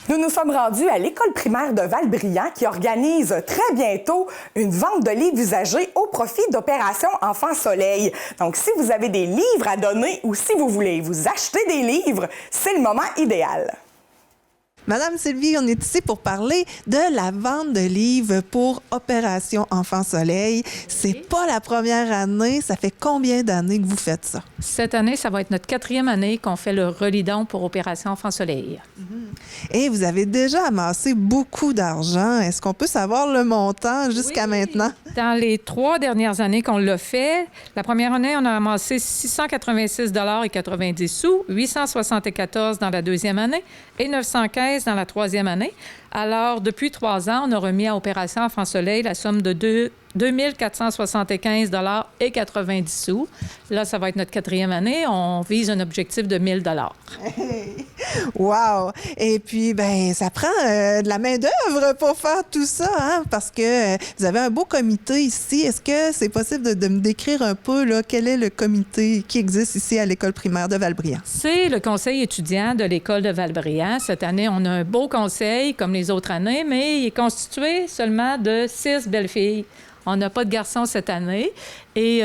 Nous nous sommes rendus à l'école primaire de Val-Brillant qui organise très bientôt une vente de livres usagés au profit d'Opération Enfant Soleil. Donc, si vous avez des livres à donner ou si vous voulez vous acheter des livres, c'est le moment idéal. Madame Sylvie, on est ici pour parler de la vente de livres pour Opération Enfant Soleil. C'est pas la première année. Ça fait combien d'années que vous faites ça? Cette année, ça va être notre 4e année qu'on fait le relidon pour Opération Enfant Soleil. Et vous avez déjà amassé beaucoup d'argent. Est-ce qu'on peut savoir le montant jusqu'à maintenant? Dans les 3 dernières années qu'on l'a fait, la première année, on a amassé 686,90 $, 874 dans la deuxième année et 915 dans la troisième année. Alors, depuis 3 ans, on a remis à Opération Enfant Soleil la somme de 2 475,90 $. Là, ça va être notre 4e année. On vise un objectif de 1 000 $. Hey! Wow! Et puis, ben, ça prend de la main-d'œuvre pour faire tout ça, hein? Parce que vous avez un beau comité ici. Est-ce que c'est possible de me décrire un peu, là, quel est le comité qui existe ici à l'école primaire de Val-Brillant? C'est le conseil étudiant de l'école de Val-Brillant. Cette année, on a un beau conseil, comme les autres années, mais il est constitué seulement de 6 belles filles. On n'a pas de garçons cette année. Et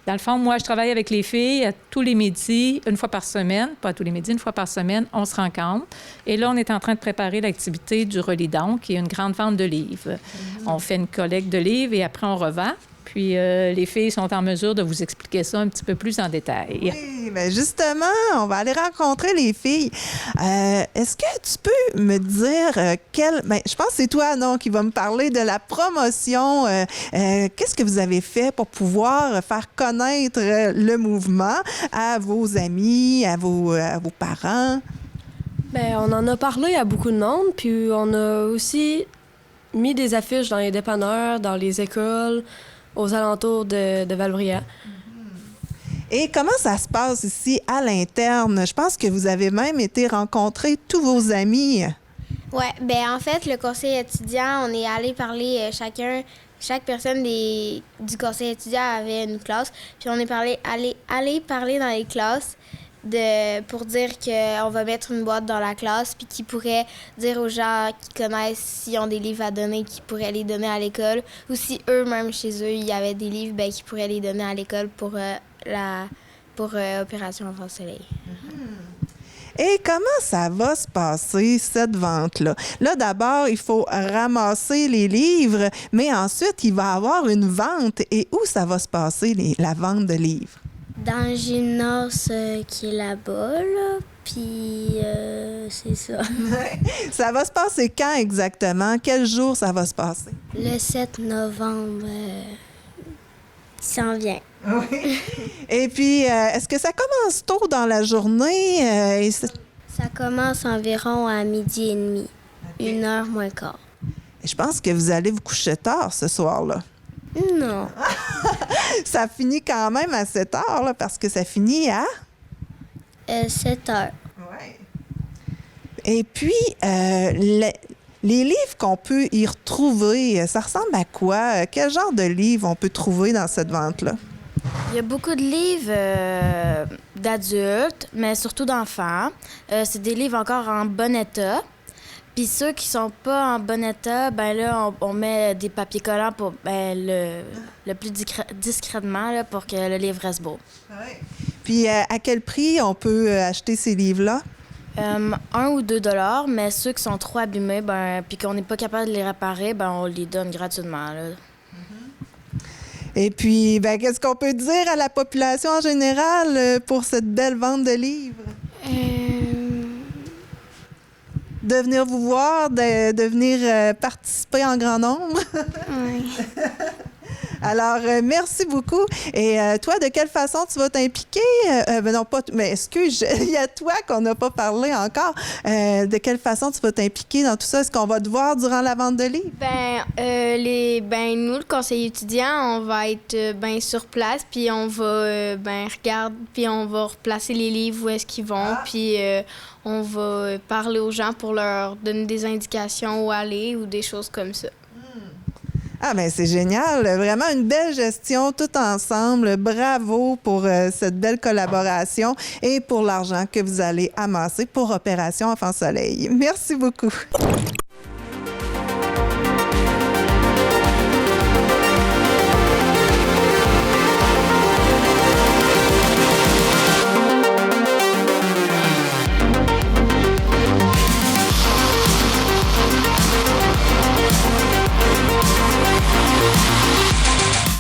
dans le fond, moi, je travaille avec les filles tous les midis, une fois par semaine. Pas tous les midis, une fois par semaine, on se rencontre. Et là, on est en train de préparer l'activité du relidon, qui est une grande vente de livres. On fait une collecte de livres et après, on revend. Puis les filles sont en mesure de vous expliquer ça un petit peu plus en détail. Oui, bien justement, on va aller rencontrer les filles. Est-ce que tu peux me dire Bien, je pense que c'est toi, non, qui va me parler de la promotion. Qu'est-ce que vous avez fait pour pouvoir faire connaître le mouvement à vos amis, à vos parents? Bien, on en a parlé à beaucoup de monde, puis on a aussi mis des affiches dans les dépanneurs, dans les écoles, aux alentours de Val-Brillant. Et comment ça se passe ici à l'interne? Je pense que vous avez même été rencontrer tous vos amis. Oui, bien en fait, le conseil étudiant, on est allé parler chaque personne du conseil étudiant avait une classe, puis on est allé parler dans les classes pour dire qu'on va mettre une boîte dans la classe, puis qui pourrait dire aux gens qui connaissent s'ils ont des livres à donner, qui pourraient les donner à l'école, ou si eux-mêmes chez eux, il y avait des livres, bien, qui pourraient les donner à l'école pour Opération Enfant Soleil. Et comment ça va se passer, cette vente-là? Là, d'abord, il faut ramasser les livres, mais ensuite, il va y avoir une vente. Et où ça va se passer, la vente de livres? Dans le gymnase qui est là-bas, là, puis c'est ça. Ça va se passer quand exactement? Quel jour ça va se passer? Le 7 novembre, il s'en vient. Oui. Et puis, est-ce que ça commence tôt dans la journée? Ça commence environ à 12h30, 1h moins quart. Je pense que vous allez vous coucher tard ce soir-là. Non. Ça finit quand même à 7 heures, là, parce que ça finit à... 7 heures. Oui. Et puis, les livres qu'on peut y retrouver, ça ressemble à quoi? Quel genre de livres on peut trouver dans cette vente-là? Il y a beaucoup de livres d'adultes, mais surtout d'enfants. C'est des livres encore en bon état. Puis ceux qui sont pas en bon état, ben là, on met des papiers collants pour le plus discrètement là, pour que le livre reste beau. Oui. Puis à quel prix on peut acheter ces livres-là? 1 ou 2 $, mais ceux qui sont trop abîmés, puis qu'on n'est pas capable de les réparer, on les donne gratuitement. Là. Et puis, qu'est-ce qu'on peut dire à la population en général pour cette belle vente de livres? De venir vous voir, de venir participer en grand nombre. Oui. Alors, merci beaucoup. Et toi, de quelle façon tu vas t'impliquer? Non, pas... Mais excuse, il y a toi qu'on n'a pas parlé encore. De quelle façon tu vas t'impliquer dans tout ça? Est-ce qu'on va te voir durant la vente de livres? Nous, le conseil étudiant, on va être sur place, puis on va regarder, puis on va replacer les livres où est-ce qu'ils vont, puis on va parler aux gens pour leur donner des indications où aller ou des choses comme ça. Ah ben c'est génial, vraiment une belle gestion tout ensemble. Bravo pour cette belle collaboration et pour l'argent que vous allez amasser pour Opération Enfants Soleil. Merci beaucoup.